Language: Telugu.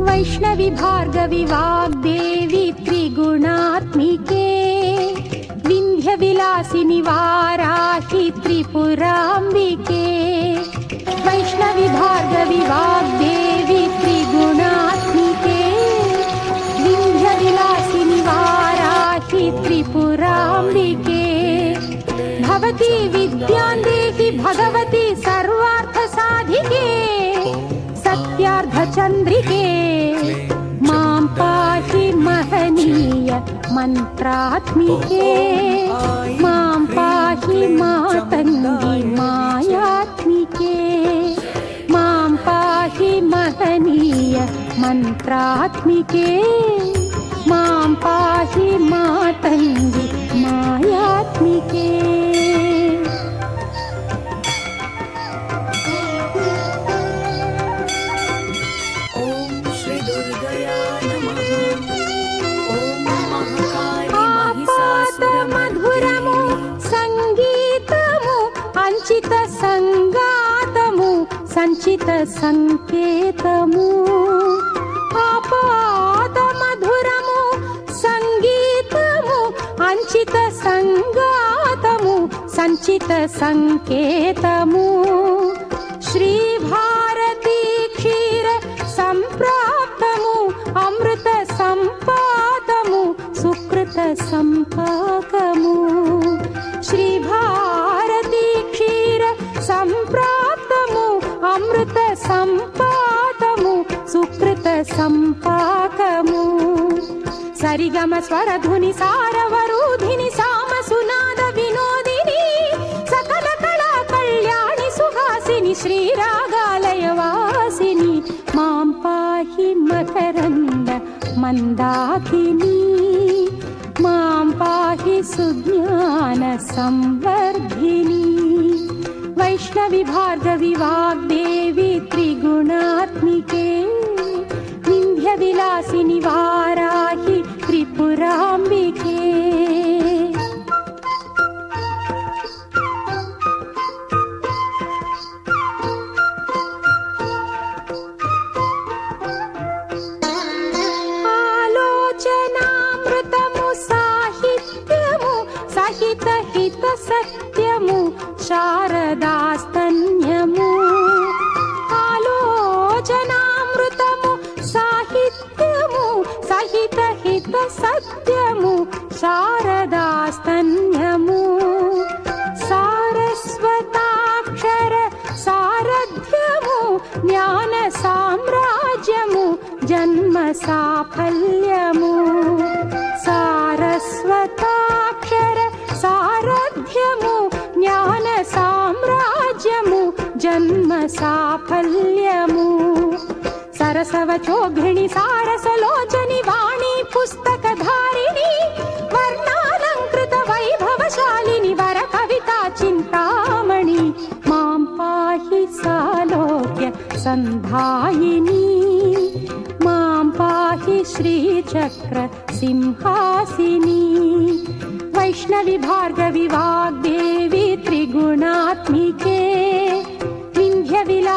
वैष्णवी भार्गवी वाग्देवी त्रिगुणात्मिके विंध्य विलासिनी वाराहि त्रिपुरांबिके वैष्णवी भार्गवी वाग्देवी त्रिगुणात्मिके विंध्य विलासिनी वाराहि त्रिपुरांबिके भवती विद्यां देहि भगवती सर्वार्थ साधिके सत्यार्धचंद्रिके मां पाहि महनीय मंत्रात्मिके मां पाहि मातंगी मायात्मिके मां पाहि महनीय मंत्रात्मिके मां पाहि मातंगी मायात्मिके। మధురము సంగీతము అంచిత సంగాతము సంచిత సంకేతము ఆపాద మధురము సంగీతము అంచిత సంగాతము సంచిత సంకేతము శ్రీ భారతీ క్షీర సంప్రాప్తము అమృత సంపాదము సుకృత సంపాకము శ్రీ భారతీ క్షీర సంప్రాప్తము అమృత సంపాదము సుకృత సంపాకము సరిగమ స్వరధుని సారవరూధిని సామ సునాద వినోదిని సకల కళా కళ్యాణి సుహాసిని శ్రీరాగాలయ వాసిని మాం పాహి మకరంద మందాకిని మాం పాహి సుజ్ఞాన సంవర్ధిని వైష్ణవి భార్గవి వాగ్దేవి త్రిగుణాత్మికే వింధ్య విలాసిని వారాహి త్రిపురాంబికే సహిత హిత సత్యము శారదాస్తన్యము ఆలోచనామృతము సాహిత్యము సహిత హిత సత్యము శారదాస్తన్యము సారస్వతాక్షర సారథ్యము జ్ఞాన సామ్రాజ్యము జన్మ సాఫల్యము సారస్వతాక్షర సారథ్యము జ్ఞాన సామ్రాజ్యము జన్మ సాఫల్యము సరసవచోఘిణి సారసలోచని వాణి పుస్తకధారిణి వర్ణాలంకృత వైభవశాలిని వర కవితా చింతామణి మాం పాహి సాలోక్య సంధాయిని మాం పాహి శ్రీచక్ర సింహాసిని వైష్ణవి భార్గవి వాగ్దేవి త్రిగుణాత్మికే